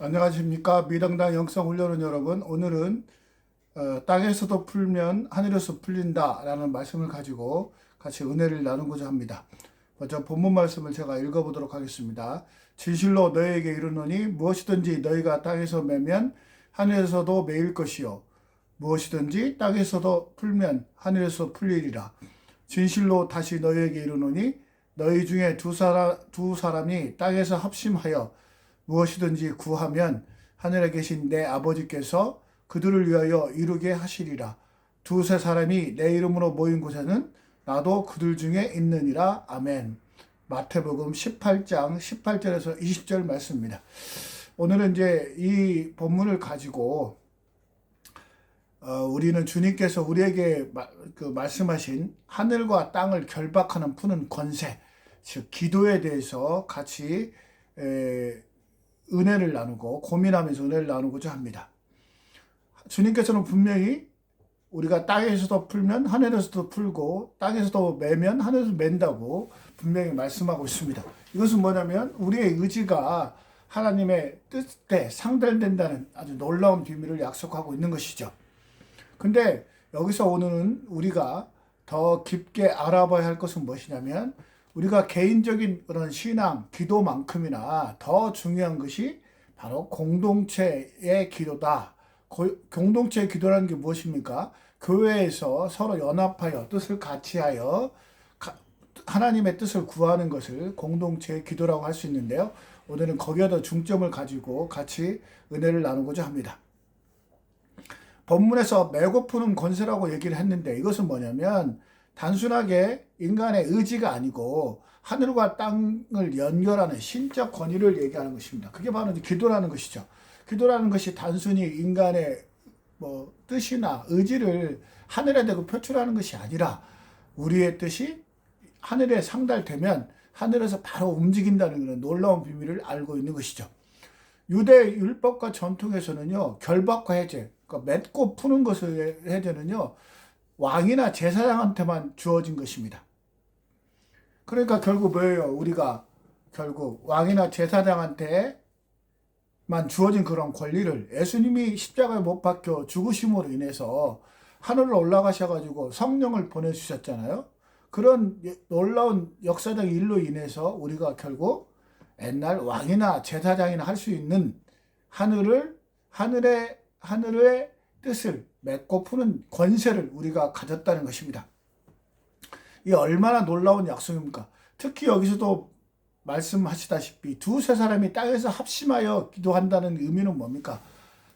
안녕하십니까. 미당당 영성훈련원 여러분. 오늘은 땅에서도 풀면 하늘에서 풀린다 라는 말씀을 가지고 같이 은혜를 나누고자 합니다. 먼저 본문 말씀을 제가 읽어보도록 하겠습니다. 진실로 너희에게 이르노니 무엇이든지 너희가 땅에서 매면 하늘에서도 매일 것이요 무엇이든지 땅에서도 풀면 하늘에서 풀리리라. 진실로 다시 너희에게 이르노니 너희 중에 두 사람이 땅에서 합심하여 무엇이든지 구하면 하늘에 계신 내 아버지께서 그들을 위하여 이루게 하시리라. 두세 사람이 내 이름으로 모인 곳에는 나도 그들 중에 있느니라. 아멘. 마태복음 18장 18절에서 20절 말씀입니다. 오늘은 이제 이 본문을 가지고 우리는 주님께서 우리에게 말씀하신 하늘과 땅을 결박하는 푸는 권세, 즉 기도에 대해서 같이 은혜를 나누고 고민하면서 은혜를 나누고자 합니다. 주님께서는 분명히 우리가 땅에서도 풀면 하늘에서도 풀고 땅에서도 매면 하늘에서 맨다고 분명히 말씀하고 있습니다. 이것은 뭐냐면 우리의 의지가 하나님의 뜻에 상달된다는 아주 놀라운 비밀을 약속하고 있는 것이죠. 근데 여기서 오늘은 우리가 더 깊게 알아봐야 할 것은 무엇이냐면 우리가 개인적인 그런 신앙, 기도만큼이나 더 중요한 것이 바로 공동체의 기도다. 공동체의 기도라는 게 무엇입니까? 교회에서 서로 연합하여 뜻을 같이하여 하나님의 뜻을 구하는 것을 공동체의 기도라고 할 수 있는데요. 오늘은 거기에 더 중점을 가지고 같이 은혜를 나누고자 합니다. 본문에서 메고 푸는 권세라고 얘기를 했는데 이것은 뭐냐면 단순하게 인간의 의지가 아니고 하늘과 땅을 연결하는 신적 권위를 얘기하는 것입니다. 그게 바로 기도라는 것이죠. 기도라는 것이 단순히 인간의 뜻이나 의지를 하늘에 대고 표출하는 것이 아니라 우리의 뜻이 하늘에 상달되면 하늘에서 바로 움직인다는 그런 놀라운 비밀을 알고 있는 것이죠. 유대 율법과 전통에서는요, 결박과 해제, 그러니까 맺고 푸는 것을 해제는요, 왕이나 제사장한테만 주어진 것입니다. 그러니까 결국 뭐예요? 우리가 결국 왕이나 제사장한테만 주어진 그런 권리를 예수님이 십자가에 못 박혀 죽으심으로 인해서 하늘로 올라가셔가지고 성령을 보내주셨잖아요. 그런 놀라운 역사적 일로 인해서 우리가 결국 옛날 왕이나 제사장이나 할 수 있는 하늘의 뜻을 맺고 푸는 권세를 우리가 가졌다는 것입니다. 이 얼마나 놀라운 약속입니까? 특히 여기서도 말씀하시다시피 두세 사람이 땅에서 합심하여 기도한다는 의미는 뭡니까?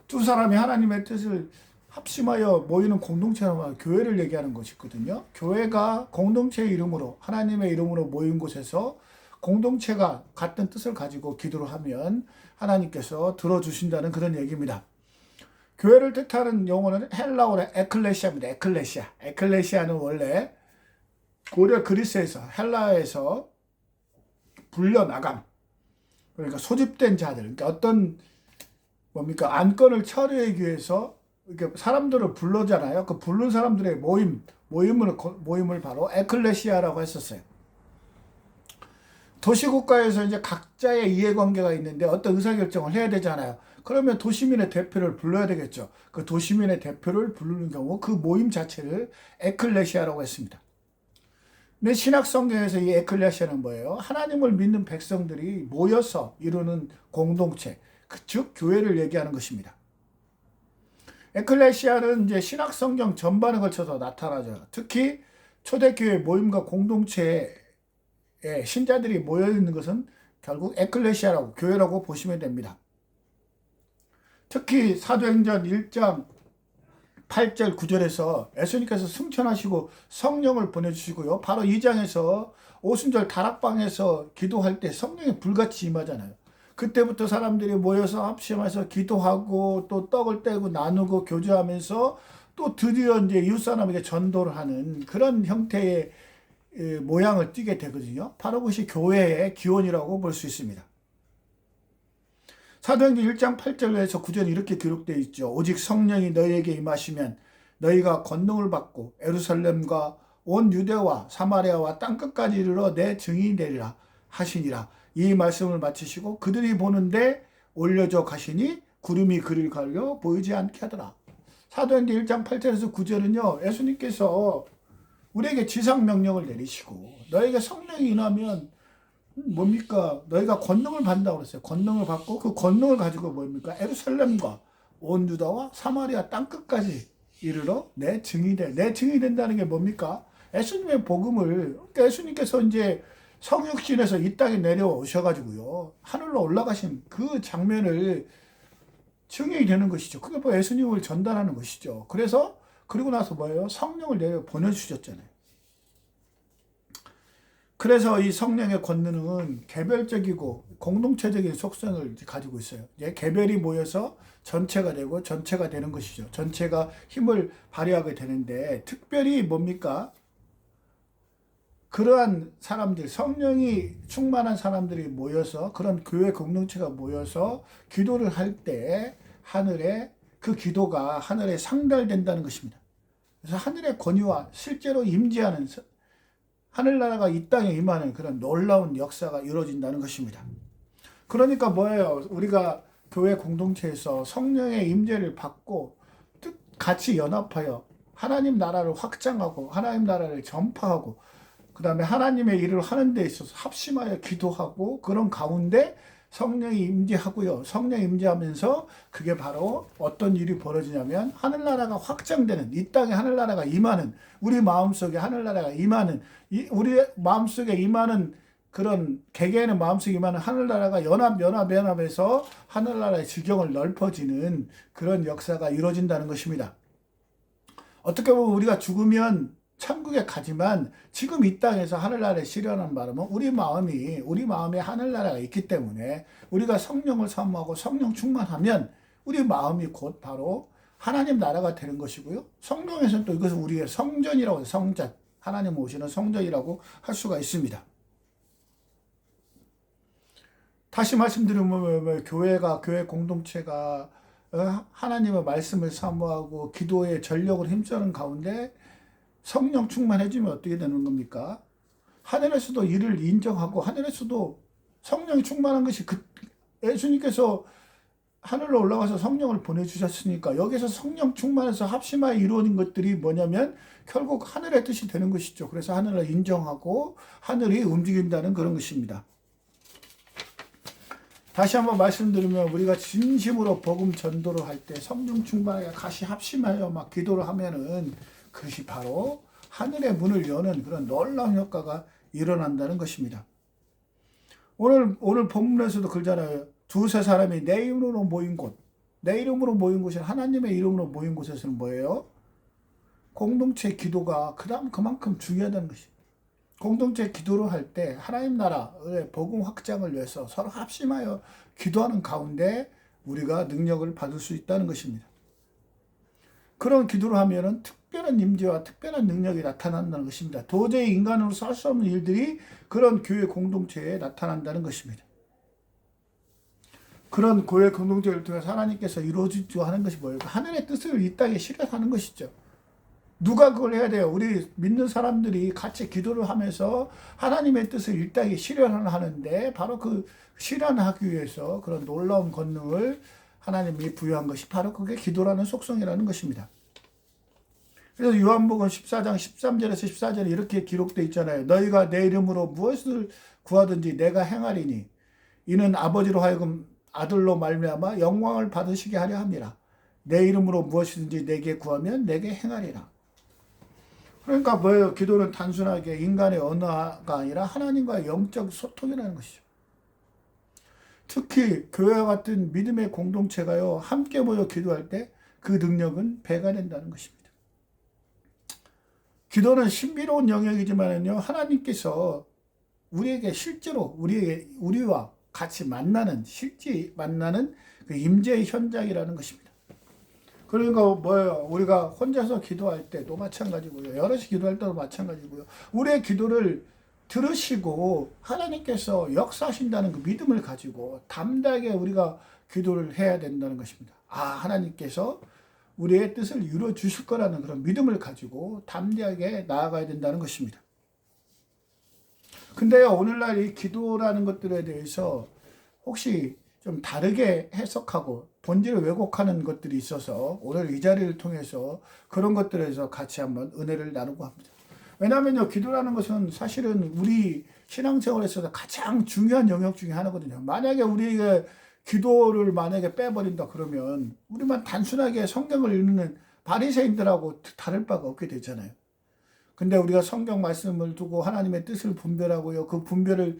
두 사람이 하나님의 뜻을 합심하여 모이는 공동체로 교회를 얘기하는 것이거든요. 교회가 공동체의 이름으로 하나님의 이름으로 모인 곳에서 공동체가 같은 뜻을 가지고 기도를 하면 하나님께서 들어주신다는 그런 얘기입니다. 교회를 뜻하는 용어는 헬라어로 에클레시아입니다. 에클레시아는 원래 고려 그리스에서 헬라에서 불려나감, 그러니까 소집된 자들, 그러니까 어떤 안건을 처리하기 위해서 이렇게 사람들을 불러잖아요. 그 부른 사람들의 모임을 바로 에클레시아라고 했었어요. 도시국가에서 이제 각자의 이해관계가 있는데 어떤 의사결정을 해야 되잖아요. 그러면 도시민의 대표를 불러야 되겠죠. 그 도시민의 대표를 부르는 경우 그 모임 자체를 에클레시아라고 했습니다. 근데 신약 성경에서 이 에클레시아는 뭐예요? 하나님을 믿는 백성들이 모여서 이루는 공동체, 즉 교회를 얘기하는 것입니다. 에클레시아는 이제 신약 성경 전반에 걸쳐서 나타나죠. 특히 초대교회 모임과 공동체에 신자들이 모여 있는 것은 결국 에클레시아라고 교회라고 보시면 됩니다. 특히 사도행전 1장 8절 9절에서 예수님께서 승천하시고 성령을 보내주시고요. 바로 2장에서 오순절 다락방에서 기도할 때 성령이 불같이 임하잖아요. 그때부터 사람들이 모여서 합심해서 기도하고 또 떡을 떼고 나누고 교제하면서 또 드디어 이제 이웃사람에게 전도를 하는 그런 형태의 모양을 띠게 되거든요. 바로 그것이 교회의 기원이라고 볼 수 있습니다. 사도행전 1장 8절에서 9절에 이렇게 기록되어 있죠. 오직 성령이 너희에게 임하시면 너희가 권능을 받고 예루살렘과 온 유대와 사마리아와 땅끝까지 이르러 내 증인이 되리라 하시니라. 이 말씀을 마치시고 그들이 보는데 올려져 가시니 구름이 그를 가려 보이지 않게 하더라. 사도행전 1장 8절에서 9절은요. 예수님께서 우리에게 지상 명령을 내리시고 너에게 성령이 임하면 뭡니까? 너희가 권능을 받는다고 그랬어요. 권능을 받고 그 권능을 가지고 뭡니까? 예루살렘과 온 유다와 사마리아 땅끝까지 이르러 내 증인이 돼. 내 증인이 된다는 게 뭡니까? 예수님의 복음을, 그러니까 예수님께서 이제 성육신에서 이 땅에 내려오셔가지고요. 하늘로 올라가신 그 장면을 증인이 되는 것이죠. 그게 뭐 예수님을 전달하는 것이죠. 그래서 그리고 나서 뭐예요? 성령을 내려 보내주셨잖아요. 그래서 이 성령의 권능은 개별적이고 공동체적인 속성을 가지고 있어요. 이제 개별이 모여서 전체가 되고 전체가 되는 것이죠. 전체가 힘을 발휘하게 되는데 특별히 뭡니까? 그러한 사람들, 성령이 충만한 사람들이 모여서 그런 교회 공동체가 모여서 기도를 할 때 하늘에 그 기도가 하늘에 상달된다는 것입니다. 그래서 하늘의 권위와 실제로 임재하는 하늘나라가 이 땅에 임하는 그런 놀라운 역사가 이루어진다는 것입니다. 그러니까 뭐예요? 우리가 교회 공동체에서 성령의 임재를 받고 같이 연합하여 하나님 나라를 확장하고 하나님 나라를 전파하고 그 다음에 하나님의 일을 하는 데 있어서 합심하여 기도하고 그런 가운데 성령이 임재하고요. 성령이 임재하면서 그게 바로 어떤 일이 벌어지냐면 하늘나라가 확장되는 이 땅에 하늘나라가 임하는 우리 마음속에 하늘나라가 임하는 우리 마음속에 임하는 그런 개개인의 마음속에 임하는 하늘나라가 연합해서 하늘나라의 지경을 넓어지는 그런 역사가 이루어진다는 것입니다. 어떻게 보면 우리가 죽으면 천국에 가지만 지금 이 땅에서 하늘나라에 실현하는 바람은 우리 마음에 하늘나라가 있기 때문에 우리가 성령을 사모하고 성령 충만하면 우리 마음이 곧 바로 하나님 나라가 되는 것이고요. 성령에서는 또 이것을 우리의 성전이라고 해요. 성전. 하나님 오시는 성전이라고 할 수가 있습니다. 다시 말씀드리면 교회 공동체가 하나님의 말씀을 사모하고 기도에 전력을 힘쓰는 가운데 성령 충만해지면 어떻게 되는 겁니까? 하늘에서도 이를 인정하고 하늘에서도 성령이 충만한 것이 예수님께서 하늘로 올라가서 성령을 보내주셨으니까 여기서 성령 충만해서 합심하여 이루어진 것들이 뭐냐면 결국 하늘의 뜻이 되는 것이죠. 그래서 하늘을 인정하고 하늘이 움직인다는 그런 것입니다. 다시 한번 말씀드리면 우리가 진심으로 복음 전도를 할 때 성령 충만하게 같이 합심하여 막 기도를 하면은 그것이 바로 하늘의 문을 여는 그런 놀라운 효과가 일어난다는 것입니다. 오늘 본문에서도 그러잖아요. 두세 사람이 내 이름으로 모인 곳. 내 이름으로 모인 곳은 하나님의 이름으로 모인 곳에서는 뭐예요? 공동체 기도가 그만큼 중요하다는 것입니다. 공동체 기도를 할 때 하나님 나라의 복음 확장을 위해서 서로 합심하여 기도하는 가운데 우리가 능력을 받을 수 있다는 것입니다. 그런 기도를 하면은 특별한 임재와 특별한 능력이 나타난다는 것입니다. 도저히 인간으로서 할 수 없는 일들이 그런 교회 공동체에 나타난다는 것입니다. 그런 교회 공동체를 통해서 하나님께서 이루어지고 하는 것이 뭐예요? 하늘의 뜻을 이 땅에 실현하는 것이죠. 누가 그걸 해야 돼요? 우리 믿는 사람들이 같이 기도를 하면서 하나님의 뜻을 이 땅에 실현하는데 바로 그 실현하기 위해서 그런 놀라운 권능을 하나님이 부여한 것이 바로 그게 기도라는 속성이라는 것입니다. 그래서 요한복음 14장 13절에서 14절에 이렇게 기록되어 있잖아요. 너희가 내 이름으로 무엇을 구하든지 내가 행하리니 이는 아버지로 하여금 아들로 말미암아 영광을 받으시게 하려 함이라. 내 이름으로 무엇이든지 내게 구하면 내게 행하리라. 그러니까 뭐예요? 기도는 단순하게 인간의 언어가 아니라 하나님과의 영적 소통이라는 것이죠. 특히 교회와 같은 믿음의 공동체가요, 함께 모여 기도할 때 그 능력은 배가 된다는 것입니다. 기도는 신비로운 영역이지만요, 하나님께서 우리에게 실제로 우리와 같이 실제 만나는 그 임재의 현장이라는 것입니다. 그러니까 뭐예요? 우리가 혼자서 기도할 때도 마찬가지고요, 여럿이 기도할 때도 마찬가지고요. 우리의 기도를 들으시고 하나님께서 역사하신다는 그 믿음을 가지고 담대하게 우리가 기도를 해야 된다는 것입니다. 하나님께서 우리의 뜻을 이루어 주실 거라는 그런 믿음을 가지고 담대하게 나아가야 된다는 것입니다. 근데요, 오늘날 이 기도라는 것들에 대해서 혹시 좀 다르게 해석하고 본질을 왜곡하는 것들이 있어서 오늘 이 자리를 통해서 그런 것들에서 같이 한번 은혜를 나누고 합니다. 왜냐하면요, 기도라는 것은 사실은 우리 신앙생활에 있어서 가장 중요한 영역 중에 하나거든요. 만약에 우리가 기도를 만약에 빼버린다 그러면 우리만 단순하게 성경을 읽는 바리새인들하고 다를 바가 없게 되잖아요. 근데 우리가 성경 말씀을 두고 하나님의 뜻을 분별하고요, 그 분별을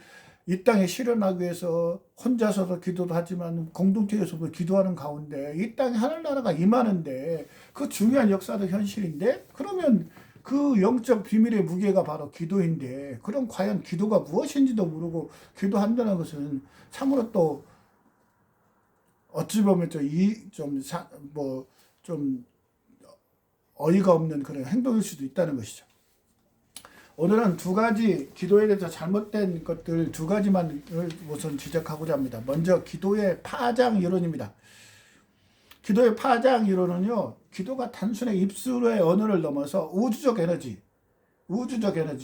이 땅에 실현하기 위해서 혼자서도 기도도 하지만 공동체에서도 기도하는 가운데 이 땅에 하늘나라가 임하는데 그 중요한 역사도 현실인데, 그러면 그 영적 비밀의 무게가 바로 기도인데, 그럼 과연 기도가 무엇인지도 모르고 기도한다는 것은 참으로 또 어찌 보면 좀 어이가 없는 그런 행동일 수도 있다는 것이죠. 오늘은 두 가지 기도에 대해서 잘못된 것들 두 가지만 우선 지적하고자 합니다. 먼저 기도의 파장 이론입니다. 기도의 파장 이론은요, 기도가 단순히 입술의 언어를 넘어서 우주적 에너지,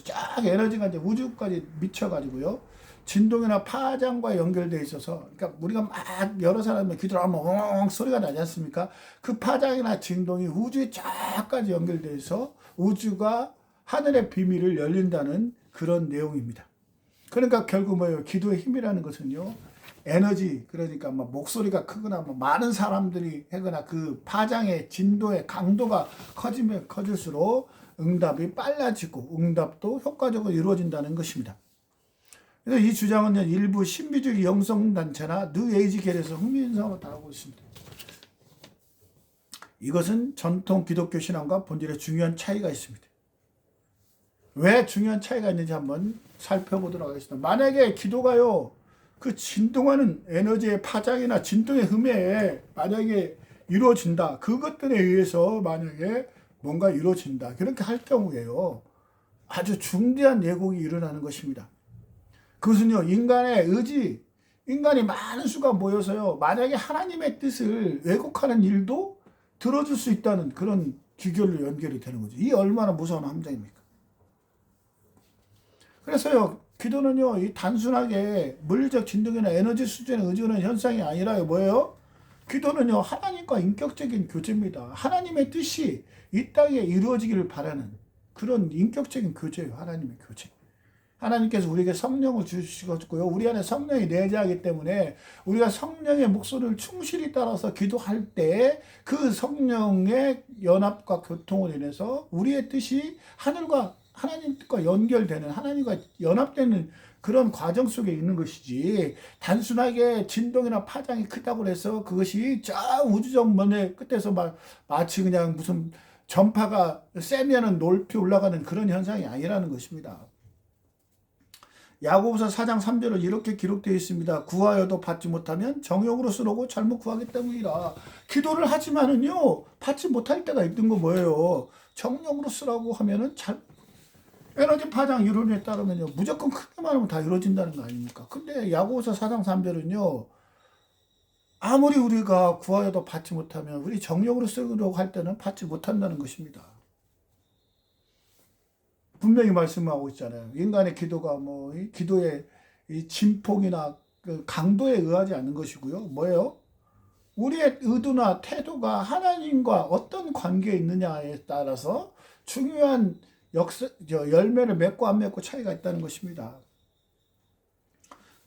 쫙 에너지가 이제 우주까지 미쳐가지고요, 진동이나 파장과 연결되어 있어서, 그러니까 우리가 막 여러 사람이 기도를 하면 엉 소리가 나지 않습니까? 그 파장이나 진동이 우주에 쫙까지 연결되어 있어 우주가 하늘의 비밀을 열린다는 그런 내용입니다. 그러니까 결국 뭐예요? 기도의 힘이라는 것은요, 에너지, 그러니까 뭐 목소리가 크거나 뭐 많은 사람들이 하거나 그 파장의 진도의 강도가 커지면 커질수록 응답이 빨라지고 응답도 효과적으로 이루어진다는 것입니다. 그래서 이 주장은 일부 신비주의 영성단체나 뉴에이지계에서 흥미인상으로 다루고 있습니다. 이것은 전통 기독교 신앙과 본질에 중요한 차이가 있습니다. 왜 중요한 차이가 있는지 한번 살펴보도록 하겠습니다. 만약에 기도가요, 그 진동하는 에너지의 파장이나 진동의 흠에 만약에 이루어진다, 그것들에 의해서 만약에 뭔가 이루어진다, 그렇게 할 경우에요, 아주 중대한 예곡이 일어나는 것입니다. 그것은요, 인간의 의지, 인간이 많은 수가 모여서요, 만약에 하나님의 뜻을 왜곡하는 일도 들어줄 수 있다는 그런 기결로 연결이 되는 거죠. 이 얼마나 무서운 함정입니까? 그래서요, 기도는요, 이 단순하게 물리적 진동이나 에너지 수준에 의존하는 현상이 아니라요, 뭐예요? 기도는요, 하나님과 인격적인 교제입니다. 하나님의 뜻이 이 땅에 이루어지기를 바라는 그런 인격적인 교제예요, 하나님의 교제. 하나님께서 우리에게 성령을 주시고요, 우리 안에 성령이 내재하기 때문에 우리가 성령의 목소리를 충실히 따라서 기도할 때 그 성령의 연합과 교통을 인해서 우리의 뜻이 하나님 뜻과 연결되는, 하나님과 연합되는 그런 과정 속에 있는 것이지, 단순하게 진동이나 파장이 크다고 해서 그것이 저 우주적 먼의 끝에서 마치 그냥 무슨 전파가 세면은 높이 올라가는 그런 현상이 아니라는 것입니다. 야고보서 4장 3절은 이렇게 기록되어 있습니다. 구하여도 받지 못하면 정욕으로 쓰려고 잘못 구하기 때문이라. 기도를 하지만은요, 받지 못할 때가 있는 거 뭐예요? 정욕으로 쓰라고 하면은 에너지 파장 이론에 따르면요, 무조건 크게 말하면 다 이루어진다는 거 아닙니까? 근데 야고보서 4장 3절은요, 아무리 우리가 구하여도 받지 못하면 우리 정욕으로 쓰려고 할 때는 받지 못한다는 것입니다. 분명히 말씀하고 있잖아요. 인간의 기도가 기도의 이 진폭이나 그 강도에 의하지 않는 것이고요. 뭐예요? 우리의 의도나 태도가 하나님과 어떤 관계에 있느냐에 따라서 중요한 열매를 맺고 안 맺고 차이가 있다는 것입니다.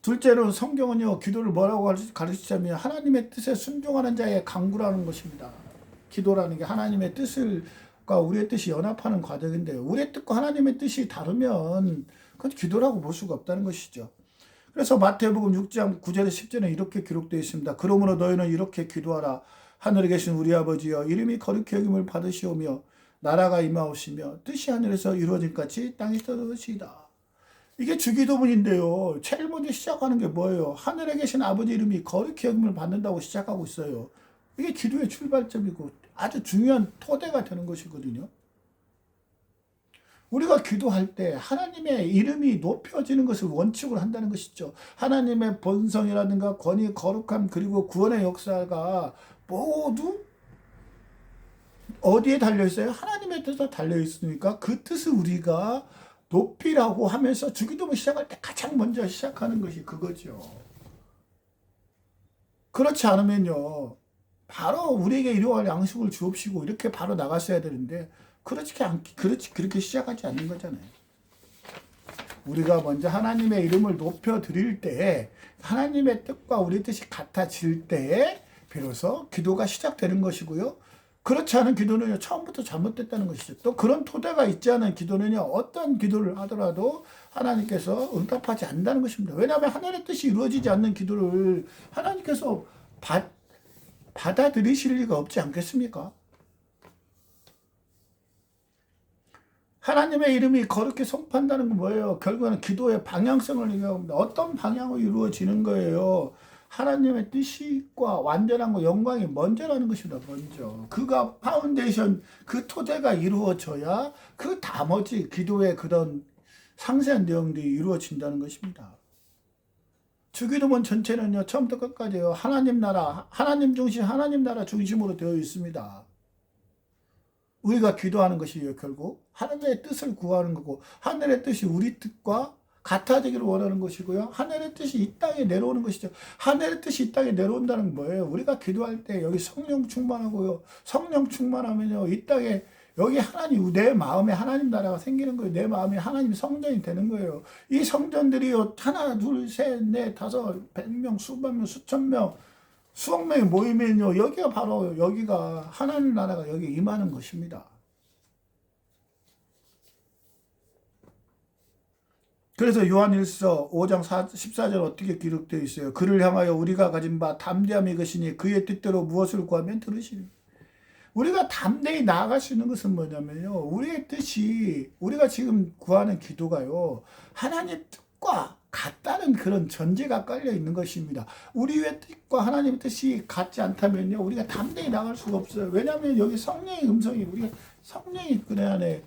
둘째로는 성경은요, 기도를 뭐라고 가르치자면 하나님의 뜻에 순종하는 자의 강구라는 것입니다. 기도라는 게 하나님의 뜻과 우리의 뜻이 연합하는 과정인데요, 우리의 뜻과 하나님의 뜻이 다르면 그건 기도라고 볼 수가 없다는 것이죠. 그래서 마태복음 6장 9절에 10절에 이렇게 기록되어 있습니다. 그러므로 너희는 이렇게 기도하라. 하늘에 계신 우리 아버지여, 이름이 거룩히 여김을 받으시오며 나라가 임하오시며 뜻이 하늘에서 이루어진 같이 땅에서 이루어지이다. 이게 주기도문인데요, 제일 먼저 시작하는 게 뭐예요? 하늘에 계신 아버지 이름이 거룩히 여김을 받는다고 시작하고 있어요. 이게 기도의 출발점이고 아주 중요한 토대가 되는 것이거든요. 우리가 기도할 때 하나님의 이름이 높여지는 것을 원칙으로 한다는 것이죠. 하나님의 본성이라든가 권위, 거룩함, 그리고 구원의 역사가 모두 어디에 달려있어요? 하나님의 뜻에 달려있으니까 그 뜻을 우리가 높이라고 하면서 주기도문 시작할 때 가장 먼저 시작하는 것이 그거죠. 그렇지 않으면요, 바로 우리에게 일용할 양식을 주옵시고 이렇게 바로 나갔어야 되는데 그렇게 시작하지 않는 거잖아요. 우리가 먼저 하나님의 이름을 높여 드릴 때에 하나님의 뜻과 우리 뜻이 같아질 때에 비로소 기도가 시작되는 것이고요. 그렇지 않은 기도는요, 처음부터 잘못됐다는 것이죠. 또 그런 토대가 있지 않은 기도는요, 어떤 기도를 하더라도 하나님께서 응답하지 않는다는 것입니다. 왜냐하면 하나님의 뜻이 이루어지지 않는 기도를 하나님께서 받아들이실 리가 없지 않겠습니까? 하나님의 이름이 거룩히 선포한다는 건 뭐예요? 결국은 기도의 방향성을 얘기합니다. 어떤 방향으로 이루어지는 거예요? 하나님의 뜻과 완전한 영광이 먼저라는 것입니다. 먼저. 그가 파운데이션, 그 토대가 이루어져야 그 나머지 기도의 그런 상세한 내용들이 이루어진다는 것입니다. 주기도문 전체는요, 처음부터 끝까지요, 하나님 나라, 하나님 중심, 하나님 나라 중심으로 되어 있습니다. 우리가 기도하는 것이요, 결국 하늘의 뜻을 구하는 거고, 하늘의 뜻이 우리 뜻과 같아지기를 원하는 것이고요, 하늘의 뜻이 이 땅에 내려오는 것이죠. 하늘의 뜻이 이 땅에 내려온다는 뭐예요? 우리가 기도할 때 여기 성령 충만하고요, 성령 충만하면요, 이 땅에 여기 하나님, 내 마음에 하나님 나라가 생기는 거예요. 내 마음에 하나님 성전이 되는 거예요. 이 성전들이요, 하나, 둘, 셋, 넷, 다섯, 100명, 수백 명, 수천 명, 수억 명이 모이면요, 여기가 바로, 여기가 하나님 나라가 여기 임하는 것입니다. 그래서 요한일서 5장 14절 어떻게 기록되어 있어요? 그를 향하여 우리가 가진 바 담대함이 이것이니 그의 뜻대로 무엇을 구하면 들으시니. 우리가 담대히 나아갈 수 있는 것은 뭐냐면요, 우리의 뜻이, 우리가 지금 구하는 기도가요, 하나님 뜻과 같다는 그런 전제가 깔려 있는 것입니다. 우리의 뜻과 하나님의 뜻이 같지 않다면요, 우리가 담대히 나갈 수가 없어요. 왜냐하면 여기 성령의 음성이, 우리가 성령이 그 내 안에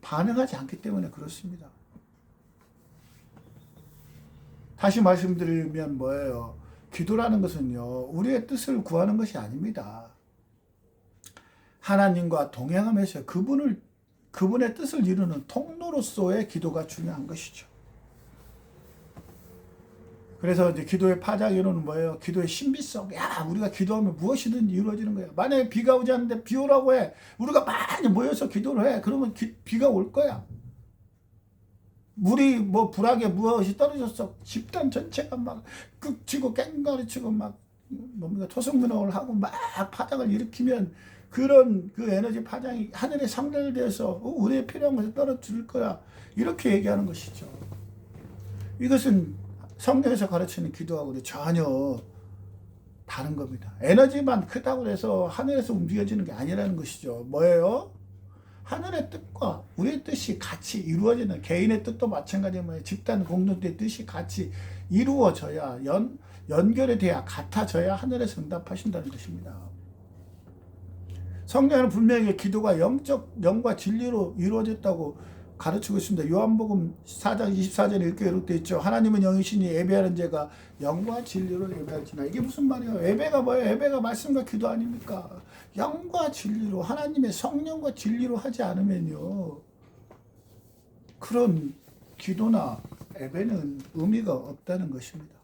반응하지 않기 때문에 그렇습니다. 다시 말씀드리면 뭐예요? 기도라는 것은요, 우리의 뜻을 구하는 것이 아닙니다. 하나님과 동행하면서 그분의 뜻을 이루는 통로로서의 기도가 중요한 것이죠. 그래서 이제 기도의 파장이론은 뭐예요? 기도의 신비성. 야, 우리가 기도하면 무엇이든 이루어지는 거야. 만약에 비가 오지 않는데 비 오라고 해. 우리가 많이 모여서 기도를 해. 그러면 비가 올 거야. 물이 불하게 무엇이 떨어졌어. 집단 전체가 막 끝치고 깽가리치고 막 토성문화를 하고 막 파장을 일으키면 그런 그 에너지 파장이 하늘에 상달돼서 우리의 필요한 것을 떨어질 거야. 이렇게 얘기하는 것이죠. 이것은 성경에서 가르치는 기도하고는 전혀 다른 겁니다. 에너지만 크다고 해서 하늘에서 움직여지는 게 아니라는 것이죠. 뭐예요? 하늘의 뜻과 우리의 뜻이 같이 이루어지는, 개인의 뜻도 마찬가지면 집단 공동체의 뜻이 같이 이루어져야, 연결이 돼야, 같아져야 하늘에서 응답하신다는 것입니다. 성경은 분명히 기도가 영과 진리로 이루어졌다고 가르치고 있습니다. 요한복음 4장 24절에 이렇게 기록되어 있죠. 하나님은 영이시니 예배하는 자가 영과 진리로 예배할지나. 이게 무슨 말이에요? 예배가 뭐예요? 예배가 말씀과 기도 아닙니까? 영과 진리로, 하나님의 성령과 진리로 하지 않으면요, 그런 기도나 예배는 의미가 없다는 것입니다.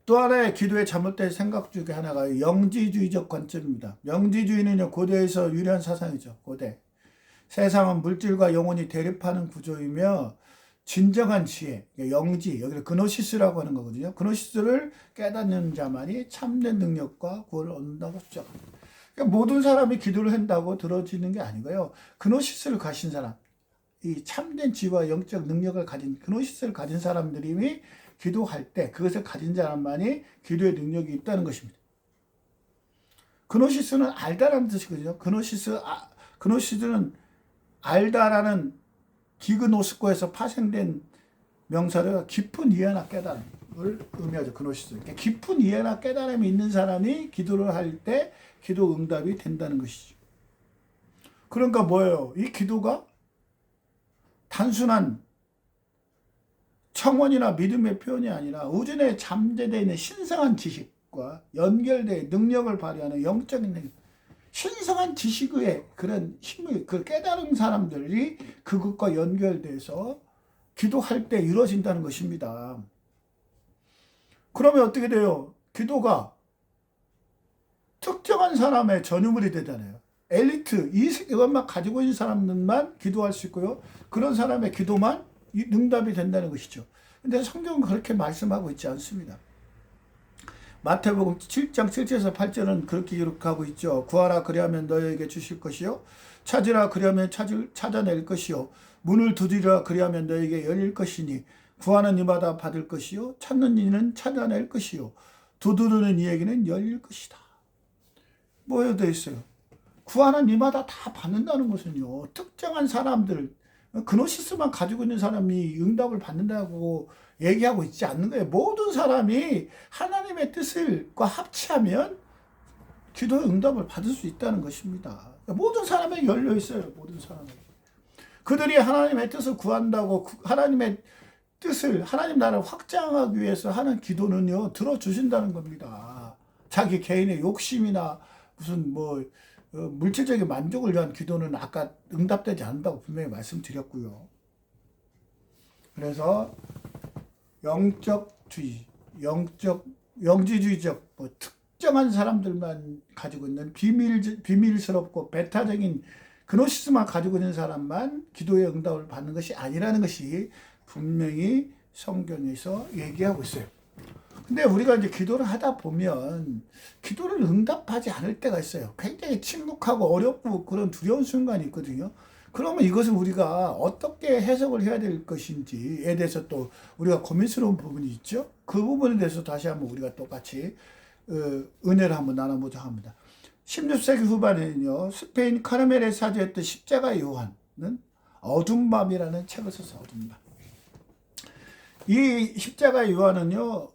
또 하나의 기도의 잘못된 생각 중에 하나가 영지주의적 관점입니다. 영지주의는요, 고대에서 유래한 사상이죠. 고대. 세상은 물질과 영혼이 대립하는 구조이며 진정한 지혜, 영지, 여기를 그노시스라고 하는 거거든요. 그노시스를 깨닫는 자만이 참된 능력과 구원을 얻는다고 주장합니다. 그러니까 모든 사람이 기도를 한다고 들어지는 게 아니고요. 그노시스를 가진 사람, 이 참된 지혜와 영적 능력을 가진 그노시스를 가진 사람들이 기도할 때 그것을 가진 사람만이 기도의 능력이 있다는 것입니다. 그노시스는 알다라는 뜻이거든요. 그노시스는 알다라는 기그노스코에서 파생된 명사를 깊은 이해나 깨달음을 의미하죠. 그노시스. 그러니까 깊은 이해나 깨달음이 있는 사람이 기도를 할 때 기도 응답이 된다는 것이죠. 그러니까 뭐예요? 이 기도가 단순한 청원이나 믿음의 표현이 아니라 우주 내에 잠재되어 있는 신성한 지식과 연결된 능력을 발휘하는 영적인 능력, 신성한 지식의 그런 힘을, 그 깨달은 사람들이 그것과 연결돼서 기도할 때 이루어진다는 것입니다. 그러면 어떻게 돼요? 기도가 특정한 사람의 전유물이 되잖아요. 엘리트, 이것만 가지고 있는 사람들만 기도할 수 있고요. 그런 사람의 기도만 응답이 된다는 것이죠. 근데 성경은 그렇게 말씀하고 있지 않습니다. 마태복음 7장 7절에서 8절은 그렇게 기록하고 있죠. 구하라 그리하면 너희에게 주실 것이요. 찾으라 그리하면 찾아낼 것이요. 문을 두드리라 그리하면 너희에게 열릴 것이니 구하는 이마다 받을 것이요. 찾는 이는 찾아낼 것이요. 두드리는 이에게는 열릴 것이다. 뭐에 되어 있어요? 구하는 이마다 다 받는다는 것은요. 특정한 사람들, 그노시스만 가지고 있는 사람이 응답을 받는다고 얘기하고 있지 않는 거예요. 모든 사람이 하나님의 뜻을과 합치하면 기도의 응답을 받을 수 있다는 것입니다. 모든 사람에게 열려 있어요. 모든 사람에게. 그들이 하나님의 뜻을 구한다고 하나님의 뜻을 하나님 나라를 확장하기 위해서 하는 기도는요. 들어주신다는 겁니다. 자기 개인의 욕심이나 무슨 물질적인 만족을 위한 기도는 아까 응답되지 않는다고 분명히 말씀드렸고요. 그래서 영적주의, 영지주의적 특정한 사람들만 가지고 있는 비밀스럽고 배타적인 그노시스만 가지고 있는 사람만 기도의 응답을 받는 것이 아니라는 것이 분명히 성경에서 얘기하고 있어요. 근데 우리가 이제 기도를 하다 보면 기도를 응답하지 않을 때가 있어요. 굉장히 침묵하고 어렵고 그런 두려운 순간이 있거든요. 그러면 이것을 우리가 어떻게 해석을 해야 될 것인지에 대해서 또 우리가 고민스러운 부분이 있죠. 그 부분에 대해서 다시 한번 우리가 똑같이 은혜를 한번 나눠보자 합니다. 16세기 후반에는요. 스페인 카르멜에 사주했던 십자가 요한은 어둠 밤이라는 책을 썼어요. 어둠 밤. 이 십자가 요한은요.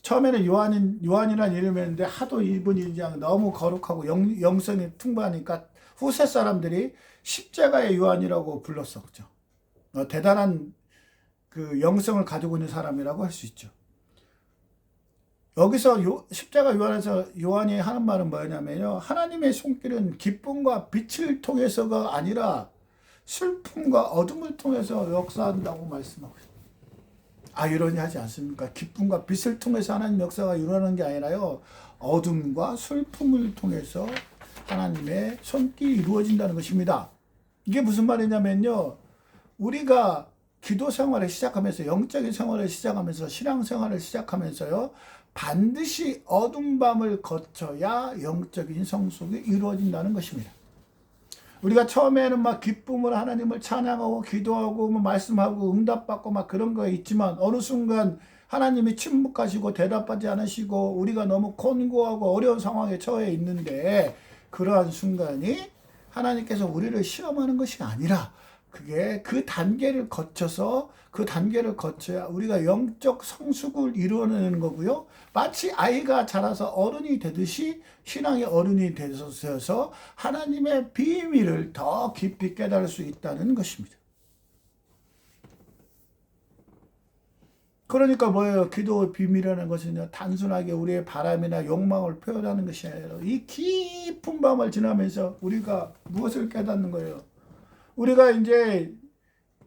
처음에는 요한이라는 이름이었는데 하도 이분이 그냥 너무 거룩하고 영성이 풍부하니까 후세 사람들이 십자가의 요한이라고 불렀었죠. 대단한 그 영성을 가지고 있는 사람이라고 할 수 있죠. 여기서 십자가 요한에서 요한이 하는 말은 뭐냐면요. 하나님의 손길은 기쁨과 빛을 통해서가 아니라 슬픔과 어둠을 통해서 역사한다고 말씀하고 있습니다. 이러니 않습니까? 기쁨과 빛을 통해서 하나님 역사가 일어나는 게 아니라요. 어둠과 슬픔을 통해서 하나님의 손길이 이루어진다는 것입니다. 이게 무슨 말이냐면요. 우리가 기도 생활을 시작하면서 영적인 생활을 시작하면서 신앙 생활을 시작하면서요. 반드시 어둠 밤을 거쳐야 영적인 성숙이 이루어진다는 것입니다. 우리가 처음에는 막 기쁨으로 하나님을 찬양하고 기도하고 말씀하고 응답받고 막 그런 거 있지만 어느 순간 하나님이 침묵하시고 대답하지 않으시고 우리가 너무 곤고하고 어려운 상황에 처해 있는데 그러한 순간이 하나님께서 우리를 시험하는 것이 아니라 그게 그 단계를 거쳐야 우리가 영적 성숙을 이루어내는 거고요. 마치 아이가 자라서 어른이 되듯이 신앙의 어른이 되셔서 하나님의 비밀을 더 깊이 깨달을 수 있다는 것입니다. 그러니까 뭐예요? 기도의 비밀이라는 것은요. 단순하게 우리의 바람이나 욕망을 표현하는 것이 아니라 이 깊은 밤을 지나면서 우리가 무엇을 깨닫는 거예요? 우리가 이제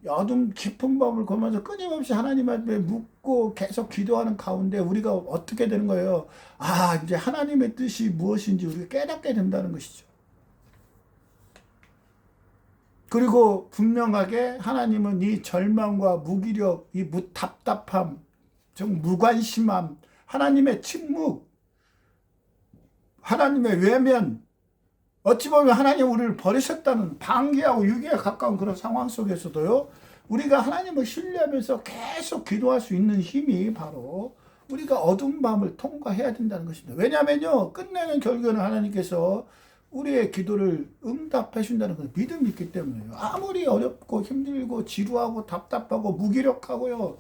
어둠 깊은 밤을 거면서 끊임없이 하나님 앞에 묻고 계속 기도하는 가운데 우리가 어떻게 되는 거예요? 이제 하나님의 뜻이 무엇인지 우리가 깨닫게 된다는 것이죠. 그리고 분명하게 하나님은 이 절망과 무기력, 이 답답함, 좀 무관심함, 하나님의 침묵, 하나님의 외면, 어찌 보면 하나님 우리를 버리셨다는 방기하고 유기에 가까운 그런 상황 속에서도요. 우리가 하나님을 신뢰하면서 계속 기도할 수 있는 힘이 바로 우리가 어두운 밤을 통과해야 된다는 것입니다. 왜냐하면요. 끝내는 결과는 하나님께서 우리의 기도를 응답해 준다는 건 믿음이 있기 때문에요. 아무리 어렵고 힘들고 지루하고 답답하고 무기력하고요.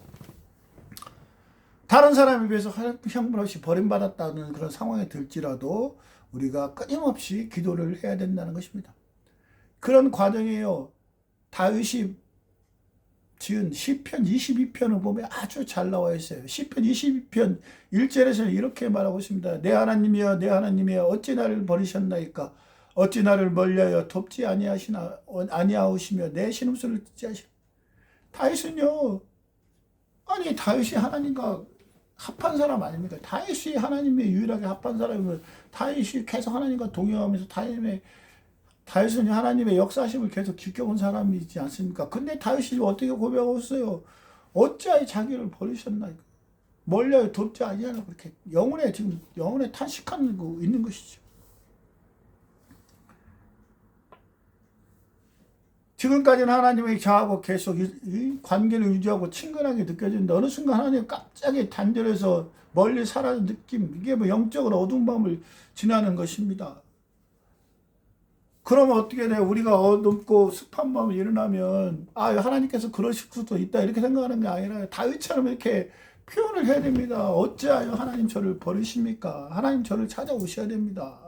다른 사람에 비해서 형편없이 버림받았다는 그런 상황에 들지라도 우리가 끊임없이 기도를 해야 된다는 것입니다. 그런 과정이에요. 다윗이 지은 시편 22편을 보면 아주 잘 나와 있어요. 시편 22편 1절에서는 이렇게 말하고 있습니다. 내 하나님이여 내 하나님이여 어찌 나를 버리셨나이까 어찌 나를 멀리하여 돕지 아니하시며 내 신음소리를 듣지 하시나. 다윗은요. 다윗이 하나님과 합한 사람 아닙니까? 다윗이 하나님의 유일하게 합한 사람이면 다윗이 계속 하나님과 동행하면서 다윗은 하나님의 역사심을 계속 지켜본 사람이지 않습니까? 근데 다윗이 어떻게 고백하고 있어요? 어찌하여 자기를 버리셨나이까? 멀려요 돕지 아니하나 그렇게 지금 영혼에 탄식하고 있는 것이죠. 지금까지는 하나님에게 저하고 계속 이 관계를 유지하고 친근하게 느껴지는데 어느 순간 하나님 갑자기 단절해서 멀리 사라진 느낌, 이게 뭐 영적으로 어두운 밤을 지나는 것입니다. 그러면 어떻게 돼요? 우리가 어둡고 습한 밤이 일어나면 하나님께서 그러실 수도 있다 이렇게 생각하는 게 아니라 다윗처럼 이렇게 표현을 해야 됩니다. 어찌하여 하나님 저를 버리십니까? 하나님 저를 찾아오셔야 됩니다.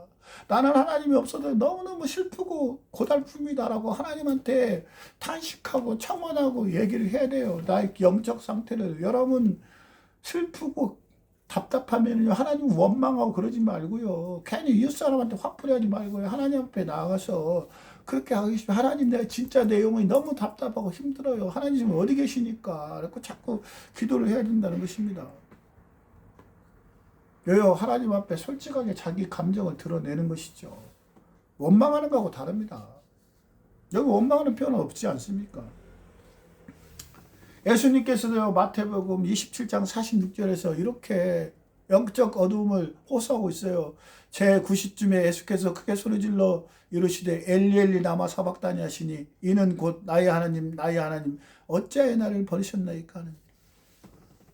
나는 하나님이 없어도 너무너무 슬프고 고달픕니다라고 하나님한테 탄식하고 청원하고 얘기를 해야 돼요. 나의 영적 상태를. 여러분 슬프고 답답하면요 하나님 원망하고 그러지 말고요. 괜히 이웃 사람한테 화풀이하지 말고요. 하나님 앞에 나가서 그렇게 하기 쉽 하나님 내가 진짜 내 영혼이 너무 답답하고 힘들어요. 하나님 지금 어디 계시니까? 그래서 자꾸 기도를 해야 된다는 것입니다. 왜요? 하나님 앞에 솔직하게 자기 감정을 드러내는 것이죠. 원망하는 거하고 다릅니다. 여기 원망하는 표현은 없지 않습니까? 예수님께서도 마태복음 27장 46절에서 이렇게 영적 어두움을 호소하고 있어요. 제9시쯤에 예수께서 크게 소리질러 이르시되 엘리 엘리 라마 사박다니 하시니 이는 곧 나의 하나님 나의 하나님 어찌하여 나를 버리셨나이까 하는.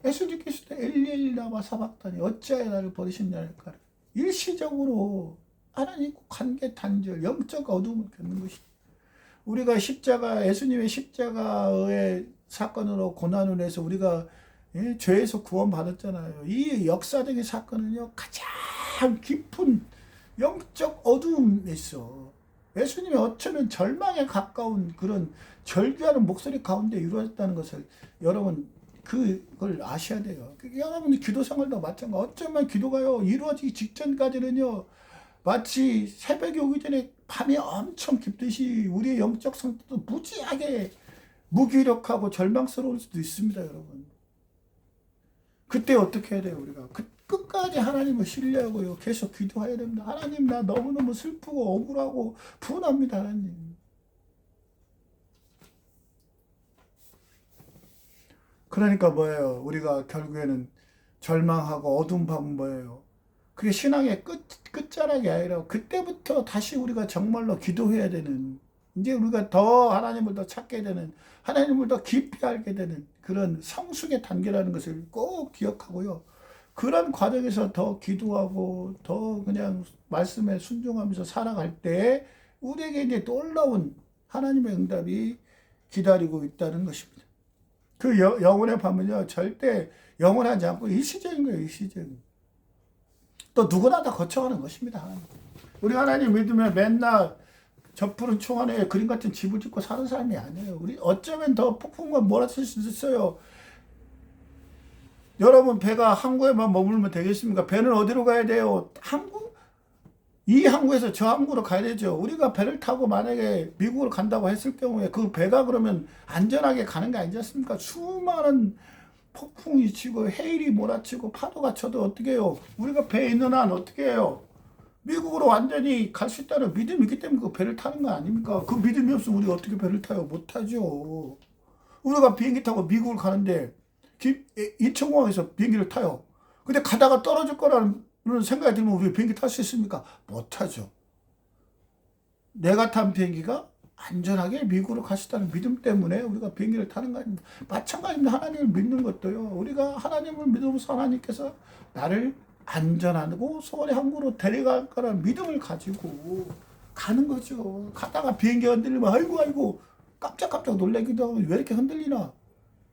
예수님께서도 엘리 엘리 라마 사박다니 어찌하여 나를 버리셨나이까. 일시적으로 하나님과 관계 단절 영적 어두움을 겪는 것입니다. 우리가 예수님의 십자가의 사건으로 고난을 해서 우리가 죄에서 구원받았잖아요. 이 역사적인 사건은요 가장 깊은 영적 어두움에 있어. 예수님이 어쩌면 절망에 가까운 그런 절규하는 목소리 가운데 이루어졌다는 것을 여러분 그걸 아셔야 돼요. 여러분 기도 생활도 마찬가지. 어쩌면 기도가요 이루어지기 직전까지는요 마치 새벽이 오기 전에 밤이 엄청 깊듯이 우리의 영적 상태도 무지하게 무기력하고 절망스러울 수도 있습니다, 여러분. 그때 어떻게 해야 돼요, 우리가? 끝까지 하나님을 신뢰하고요. 계속 기도해야 됩니다. 하나님, 나 너무너무 슬프고 억울하고 분합니다, 하나님. 그러니까 뭐예요? 우리가 결국에는 절망하고 어두운 밤은 뭐예요? 그게 신앙의 끝자락이 아니라 그때부터 다시 우리가 정말로 기도해야 되는, 이제 우리가 더 하나님을 더 찾게 되는, 하나님을 더 깊이 알게 되는 그런 성숙의 단계라는 것을 꼭 기억하고요. 그런 과정에서 더 기도하고 더 그냥 말씀에 순종하면서 살아갈 때 우리에게 이제 놀라운 하나님의 응답이 기다리고 있다는 것입니다. 그 영혼의 밤은요 절대 영원하지 않고 일시적인 거예요. 일시적인. 또 누구나 다 거쳐가는 것입니다. 하나님. 우리 하나님 믿으면 맨날 저 푸른 총 안에 그림 같은 집을 짓고 사는 사람이 아니에요. 우리 어쩌면 더 폭풍과 몰아칠 수도 있어요. 여러분 배가 항구에만 머물면 되겠습니까? 배는 어디로 가야 돼요? 항구? 이 항구에서 저 항구로 가야 되죠. 우리가 배를 타고 만약에 미국으로 간다고 했을 경우에 그 배가 그러면 안전하게 가는 게 아니지 않습니까? 수많은 폭풍이 치고 해일이 몰아치고 파도가 쳐도 어떻게 해요? 우리가 배에 있는 한 어떻게 해요? 미국으로 완전히 갈 수 있다는 믿음이 있기 때문에 그 배를 타는 거 아닙니까? 그 믿음이 없으면 우리가 어떻게 배를 타요? 못 타죠. 우리가 비행기 타고 미국을 가는데 인천공항에서 비행기를 타요. 근데 가다가 떨어질 거라는 생각이 들면 우리 비행기 탈 수 있습니까? 못 타죠. 내가 탄 비행기가 안전하게 미국으로 갈 수 있다는 믿음 때문에 우리가 비행기를 타는 거 아닙니까? 마찬가지입니다. 하나님을 믿는 것도요. 우리가 하나님을 믿으면서 하나님께서 나를 안전하고 소원의 항구로 데려갈 거라는 믿음을 가지고 가는 거죠. 가다가 비행기가 흔들리면 아이고 깜짝깜짝 놀라기도 하고 왜 이렇게 흔들리나?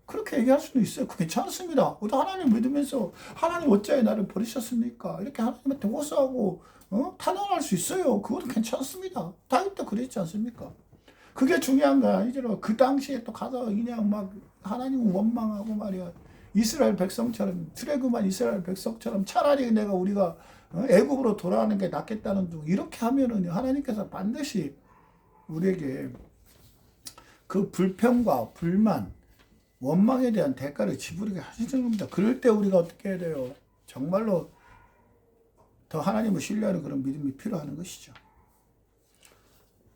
그렇게 얘기할 수도 있어요. 그게 괜찮습니다. 우리도 하나님 믿으면서 하나님 어찌하여 나를 버리셨습니까? 이렇게 하나님한테 호소하고 탄원할 수 있어요. 그것도 괜찮습니다. 다윗도 그랬지 않습니까? 그게 중요한 거 아니죠. 그 당시에 또 가서 그냥 막 하나님을 원망하고 말이야. 이스라엘 백성처럼 트레그만 이스라엘 백성처럼 차라리 우리가 애굽으로 돌아가는 게 낫겠다는 둥 이렇게 하면은 하나님께서 반드시 우리에게 그 불평과 불만 원망에 대한 대가를 지불하게 하시는 겁니다. 그럴 때 우리가 어떻게 해야 돼요? 정말로 더 하나님을 신뢰하는 그런 믿음이 필요한 것이죠.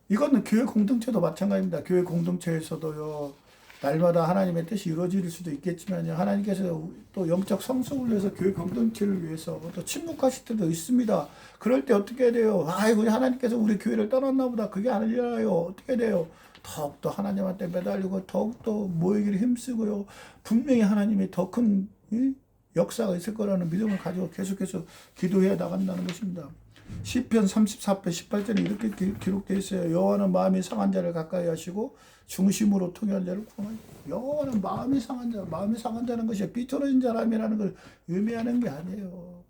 이거는 교회 공동체도 마찬가지입니다. 교회 공동체에서도요, 날마다 하나님의 뜻이 이루어질 수도 있겠지만요, 하나님께서 또 영적 성숙을 위해서 교회 공동체를 위해서 또 침묵하실 때도 있습니다. 그럴 때 어떻게 해야 돼요? 아이고, 하나님께서 우리 교회를 떠났나 보다. 그게 아니라요. 어떻게 해야 돼요? 더욱더 하나님한테 매달리고 더욱더 모이기를 힘쓰고요. 분명히 하나님이 더 큰 역사가 있을 거라는 믿음을 가지고 계속해서 기도해 나간다는 것입니다. 시편 34편 18절에 이렇게 기록되어 있어요. 여호와는 마음이 상한 자를 가까이 하시고 중심으로 통회한 자를 구원하시고. 여호와는 마음이 상한 자는 것이 삐뚤어진 사람이라는 걸 의미하는 게 아니에요.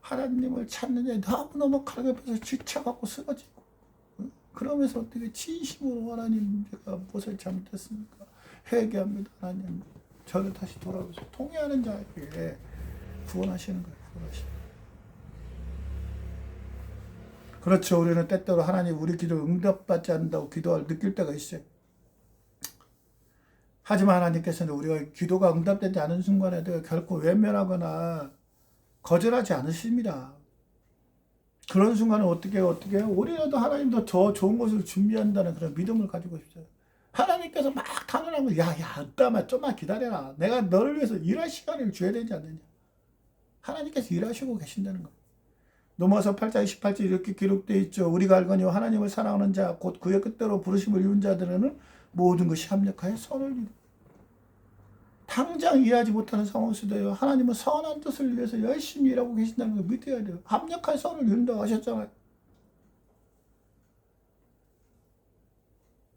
하나님을 찾는 데 너무너무 갈급해서 지쳐갖고 쓰러지고, 그러면서 어떻게 진심으로 하나님, 제가 무엇을 잘못했습니까? 회개합니다. 하나님, 저를 다시 돌아오셔서 통회하는 자에게 구원하시는 거예요. 구원하시는. 그렇죠. 우리는 때때로 하나님 우리 기도 응답받지 않는다고 느낄 때가 있어요. 하지만 하나님께서는 우리가 기도가 응답되지 않은 순간에 결코 외면하거나 거절하지 않으십니다. 그런 순간은 어떻게 해요? 우리라도 하나님도 더 좋은 것을 준비한다는 그런 믿음을 가지고 있어요. 하나님께서 막 당연한 거, 야, 어따마 좀만 기다려라. 내가 너를 위해서 일할 시간을 줘야 되지 않느냐. 하나님께서 일하시고 계신다는 거. 로마서 8장 28절 이렇게 기록되어 있죠. 우리가 알거니와 하나님을 사랑하는 자, 곧 그의 뜻대로 부르심을 이룬 자들은 모든 것이 합력하여 선을 이루고. 당장 이해하지 못하는 상황 속에요. 하나님은 선한 뜻을 위해서 열심히 일하고 계신다는 걸 믿어야 돼요. 합력하여 선을 이룬다고 하셨잖아요.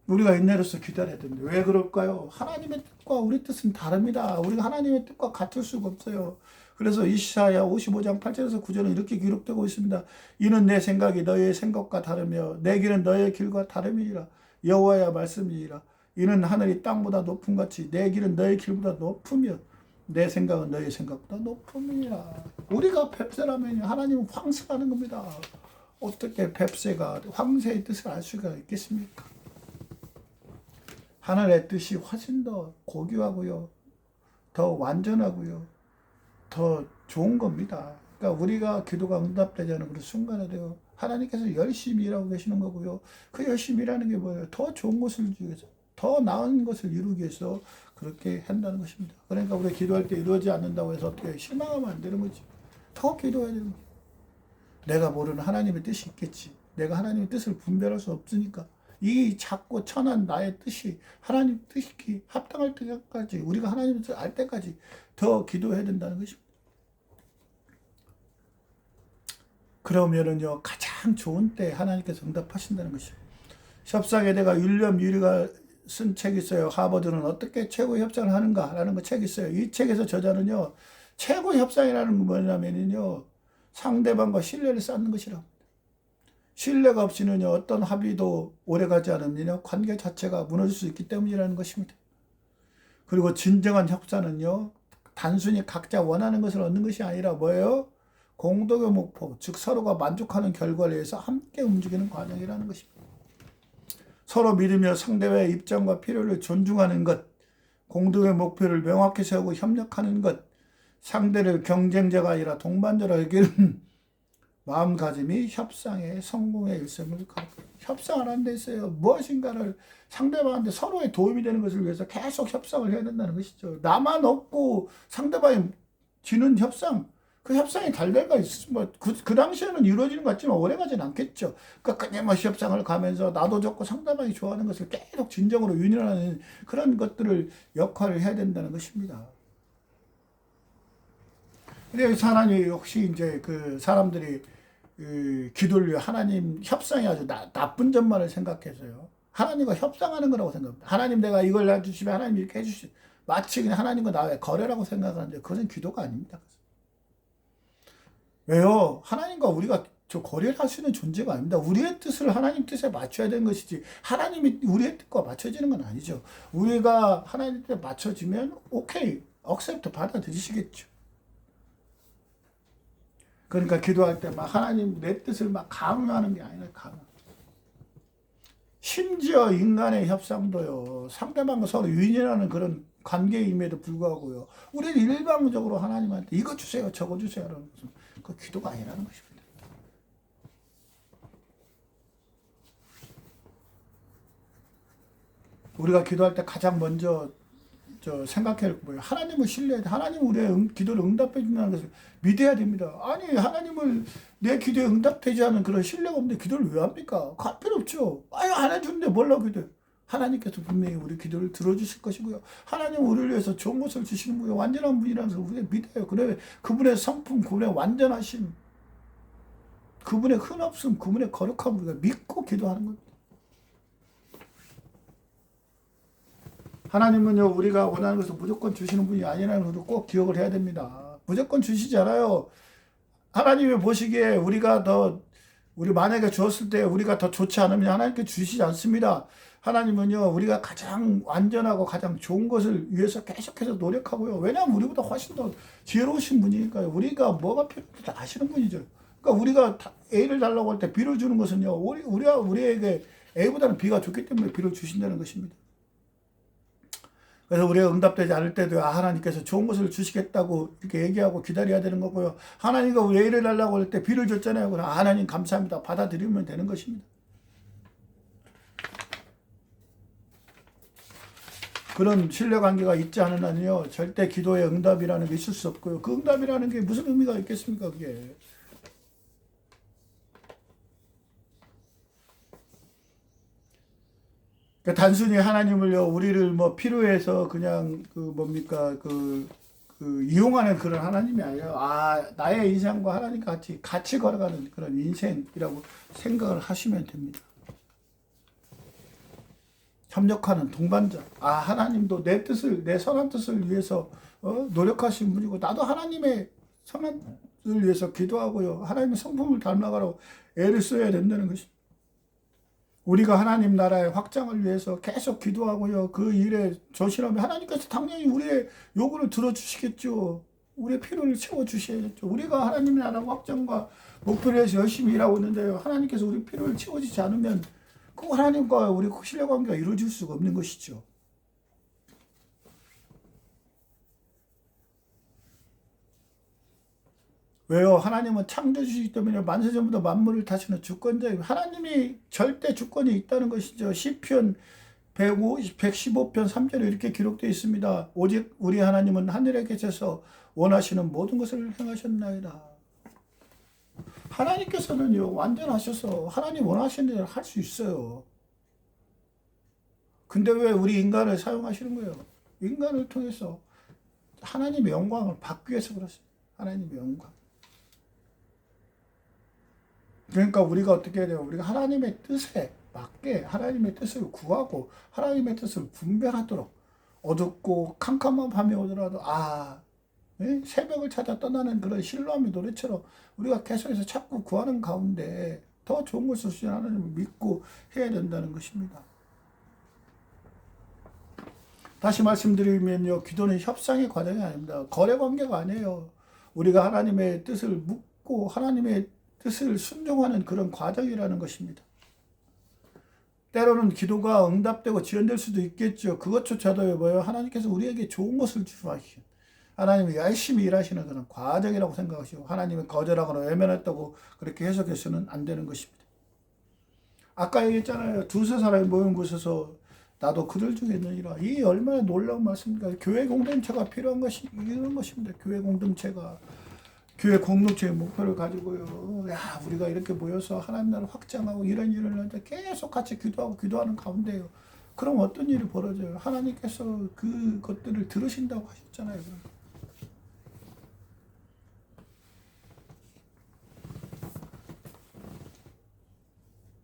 우리가 인내로서 기다려야 됩니다. 왜 그럴까요? 하나님의 뜻과 우리 뜻은 다릅니다. 우리가 하나님의 뜻과 같을 수가 없어요. 그래서 이사야 55장 8절에서 9절은 이렇게 기록되고 있습니다. 이는 내 생각이 너의 생각과 다르며 내 길은 너의 길과 다름이니라. 여호와의 말씀이니라. 이는 하늘이 땅보다 높음 같이 내 길은 너의 길보다 높으며 내 생각은 너의 생각보다 높음이니라. 우리가 뱁새라면 하나님은 황새라는 겁니다. 어떻게 뱁새가 황새의 뜻을 알 수가 있겠습니까? 하늘의 뜻이 훨씬 더 고귀하고요, 더 완전하고요, 더 좋은 겁니다. 그러니까 우리가 기도가 응답되지 않은 그런 순간에도 하나님께서 열심히 일하고 계시는 거고요. 그 열심히 일하는 게 뭐예요? 더 좋은 것을 주기 위해서, 더 나은 것을 이루기 위해서 그렇게 한다는 것입니다. 그러니까 우리가 기도할 때 이루어지지 않는다고 해서 어떻게 실망하면 안 되는 거지. 더 기도해야 되는 거지. 내가 모르는 하나님의 뜻이 있겠지. 내가 하나님의 뜻을 분별할 수 없으니까. 이 작고 천한 나의 뜻이 하나님 뜻이 합당할 때까지, 우리가 하나님의 뜻을 알 때까지 더 기도해야 된다는 것입니다. 그러면은요, 가장 좋은 때 하나님께서 응답하신다는 것입니다. 협상에 대가 윌리엄 유리가 쓴 책이 있어요. 하버드는 어떻게 최고 협상을 하는가라는 그 책이 있어요. 이 책에서 저자는요, 최고 협상이라는 건 뭐냐면요, 상대방과 신뢰를 쌓는 것이라고. 신뢰가 없이는요, 어떤 합의도 오래가지 않으면요, 관계 자체가 무너질 수 있기 때문이라는 것입니다. 그리고 진정한 협상은요, 단순히 각자 원하는 것을 얻는 것이 아니라 뭐예요? 공동의 목표, 즉 서로가 만족하는 결과를 위해서 함께 움직이는 과정이라는 것입니다. 서로 믿으며 상대의 입장과 필요를 존중하는 것, 공동의 목표를 명확히 세우고 협력하는 것, 상대를 경쟁자가 아니라 동반자로 여기는 마음가짐이 협상의 성공의 일성을 협상을 하는 데 있어요. 무엇인가를 상대방한테 서로의 도움이 되는 것을 위해서 계속 협상을 해야 된다는 것이죠. 나만 없고 상대방이 지는 협상, 그 협상이 달달가 있으면 그 당시에는 이루어지는 것 같지만 오래가지는 않겠죠. 그러니까 끊임없이 협상을 가면서 나도 좋고 상대방이 좋아하는 것을 계속 진정으로 윤회하는 그런 것들을 역할을 해야 된다는 것입니다. 근데 하나님이 혹시 이제 그 사람들이 기도를 위해 하나님 협상이 아주 나쁜 점만을 생각해서요, 하나님과 협상하는 거라고 생각합니다. 하나님 내가 이걸 해주시면 하나님 이렇게 해주시, 마치 그냥 하나님과 나의 거래라고 생각하는데 그것은 기도가 아닙니다. 왜요? 하나님과 우리가 저 거래를 할 수 있는 존재가 아닙니다. 우리의 뜻을 하나님 뜻에 맞춰야 되는 것이지 하나님이 우리의 뜻과 맞춰지는 건 아니죠. 우리가 하나님 뜻에 맞춰지면 오케이, 억셉트 받아들이시겠죠. 그러니까 기도할 때 막 하나님 내 뜻을 막 강요하는 게 아니라 심지어 인간의 협상도요, 상대방과 서로 유인하는 그런 관계임에도 불구하고요. 우리는 일방적으로 하나님한테 이거 주세요, 저거 주세요 라는 것은 그 기도가 아니라는 것입니다. 우리가 기도할 때 가장 먼저 생각해야 할 거예요. 하나님을 신뢰해야 돼. 하나님 우리의 기도를 응답해 준다는 것을 믿어야 됩니다. 아니 하나님을 내 기도에 응답되지 않은 그런 신뢰가 없는데 기도를 왜 합니까? 할 필요 없죠. 아유 안 해주는데 뭘로 기도해. 하나님께서 분명히 우리 기도를 들어주실 것이고요. 하나님 우리를 위해서 좋은 것을 주시는 분이 완전한 분이라는 것을 우리가 믿어요. 그래 그분의 성품, 그분의 완전하심, 그분의 흔없음, 그분의 거룩함 우리가 믿고 기도하는 겁니다. 하나님은요 우리가 원하는 것을 무조건 주시는 분이 아니라는 것을 꼭 기억을 해야 됩니다. 무조건 주시지 않아요. 하나님이 보시기에 우리 만약에 주었을 때 우리가 더 좋지 않으면 하나님께 주시지 않습니다. 하나님은요 우리가 가장 완전하고 가장 좋은 것을 위해서 계속해서 노력하고요. 왜냐하면 우리보다 훨씬 더 지혜로우신 분이니까요. 우리가 뭐가 필요한지 다 아시는 분이죠. 그러니까 우리가 A를 달라고 할 때 B를 주는 것은요 우리에게 A보다는 B가 좋기 때문에 B를 주신다는 것입니다. 그래서 우리가 응답되지 않을 때도 하나님께서 좋은 것을 주시겠다고 이렇게 얘기하고 기다려야 되는 거고요. 하나님과 우리 A를 달라고 할 때 B를 줬잖아요. 그럼 하나님 감사합니다. 받아들이면 되는 것입니다. 그런 신뢰관계가 있지 않은 한요 절대 기도의 응답이라는 게 있을 수 없고요. 그 응답이라는 게 무슨 의미가 있겠습니까? 그게. 그러니까 단순히 하나님을요 우리를 뭐 필요해서 그냥 이용하는 그런 하나님이 아니에요. 나의 인생과 하나님과 같이 걸어가는 그런 인생이라고 생각을 하시면 됩니다. 협력하는 동반자. 하나님도 내 선한 뜻을 위해서 노력하신 분이고 나도 하나님의 선한 뜻을 위해서 기도하고요. 하나님의 성품을 닮아가라고 애를 써야 된다는 것입니다. 우리가 하나님 나라의 확장을 위해서 계속 기도하고요. 그 일에 조심하면 하나님께서 당연히 우리의 요구를 들어주시겠죠. 우리의 필요를 채워주셔야겠죠. 우리가 하나님 나라 확장과 목표를 해서 열심히 일하고 있는데요. 하나님께서 우리 필요를 채워주지 않으면 그 하나님과 우리 신뢰관계가 이루어질 수가 없는 것이죠. 왜요? 하나님은 창조주시기 때문에 만세전부터 만물을 다스리는 주권자예요. 하나님이 절대 주권이 있다는 것이죠. 시편 115편 3절에 이렇게 기록되어 있습니다. 오직 우리 하나님은 하늘에 계셔서 원하시는 모든 것을 행하셨나이다. 하나님께서는요 완전하셔서 하나님 원하시는 일을 할 수 있어요. 근데 왜 우리 인간을 사용하시는 거예요? 인간을 통해서 하나님의 영광을 받기 위해서 그렇습니다. 하나님의 영광. 그러니까 우리가 어떻게 해야 돼요? 우리가 하나님의 뜻에 맞게 하나님의 뜻을 구하고 하나님의 뜻을 분별하도록 어둡고 캄캄한 밤이 오더라도 새벽을 찾아 떠나는 그런 실로암의 노래처럼 우리가 계속해서 자꾸 구하는 가운데 더 좋은 것을 주신 하나님을 믿고 해야 된다는 것입니다. 다시 말씀드리면요. 기도는 협상의 과정이 아닙니다. 거래 관계가 아니에요. 우리가 하나님의 뜻을 묻고 하나님의 뜻을 순종하는 그런 과정이라는 것입니다. 때로는 기도가 응답되고 지연될 수도 있겠죠. 그것조차도 뭐예요? 하나님께서 우리에게 좋은 것을 주시고 하나님이 열심히 일하시는 그런 과정이라고 생각하시고 하나님이 거절하거나 외면했다고 그렇게 해석해서는 안 되는 것입니다. 아까 얘기했잖아요. 두세 사람이 모인 곳에서 나도 그들 중에 있느니라. 이 얼마나 놀라운 말씀입니까? 교회 공동체가 필요한 것이 이런 것입니다. 교회 공동체가 교회 공동체의 목표를 가지고요. 우리가 이렇게 모여서 하나님 나라를 확장하고 이런 일을 하는데 계속 같이 기도하는 가운데요. 그럼 어떤 일이 벌어져요? 하나님께서 그것들을 들으신다고 하셨잖아요.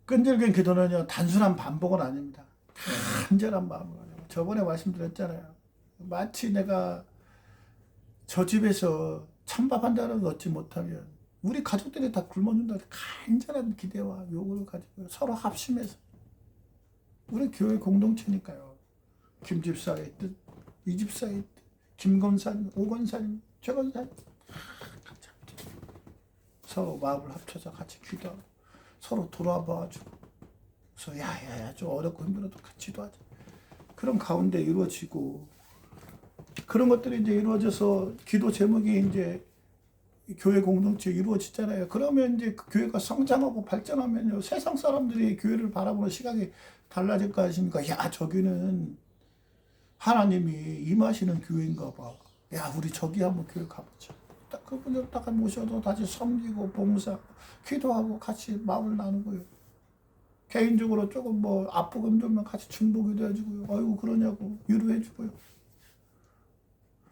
끈질긴 기도는요, 단순한 반복은 아닙니다. 간절한 마음으로. 저번에 말씀드렸잖아요. 마치 내가 저 집에서 찬밥 한 잔을 얻지 못하면 우리 가족들이 다 굶어 죽는다. 간절한 기대와 요구를 가지고 서로 합심해서 우리 교회 공동체니까요. 김 집사의 뜻, 이 집사의 뜻, 김건사님, 오건사님, 최건사님 서로 마음을 합쳐서 같이 기도하고 서로 돌아봐주고 그래서 야야야 좀 어렵고 힘들어도 같이 기도하자. 그런 가운데 이루어지고 그런 것들이 이제 이루어져서 기도 제목이 이제 교회 공동체 이루어지잖아요. 그러면 이제 그 교회가 성장하고 발전하면요, 세상 사람들이 교회를 바라보는 시각이 달라질 거 아십니까? 야, 저기는 하나님이 임하시는 교회인가 봐. 야, 우리 저기 한번 교회 가보자. 딱 그분을 딱 모셔도 다시 섬기고 봉사, 기도하고 같이 마음을 나누고요. 개인적으로 조금 뭐 아프고 힘들면 같이 중보기도 해주고요. 아이고 그러냐고 위로해주고요.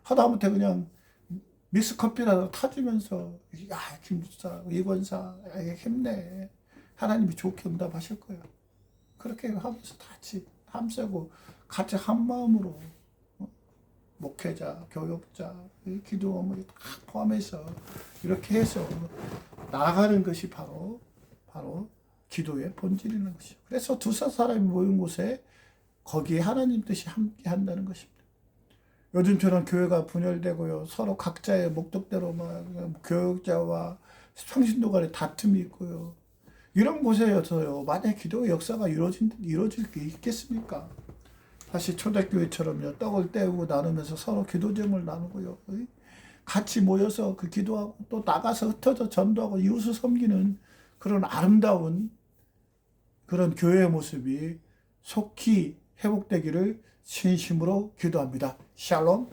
하다못해 그냥 믹스커피라도 타주면서 야 김주사 이권사 힘내 하나님이 좋게 응답하실 거예요. 그렇게 하면서 같이 함세고 같이 한 마음으로 목회자, 교육자, 기도원을 다 포함해서 이렇게 해서 나아가는 것이 바로 기도의 본질이라는 것이죠. 그래서 두세 사람이 모인 곳에 거기에 하나님 뜻이 함께 한다는 것입니다. 요즘처럼 교회가 분열되고요. 서로 각자의 목적대로 막 교육자와 평신도 간에 다툼이 있고요. 이런 곳에서요. 만약 기도의 역사가 이루어질 게 있겠습니까? 다시 초대교회처럼요. 떡을 떼우고 나누면서 서로 기도 제목을 나누고요. 같이 모여서 그 기도하고 또 나가서 흩어져 전도하고 이웃을 섬기는 그런 아름다운 그런 교회의 모습이 속히 회복되기를 진심으로 기도합니다. 샬롬.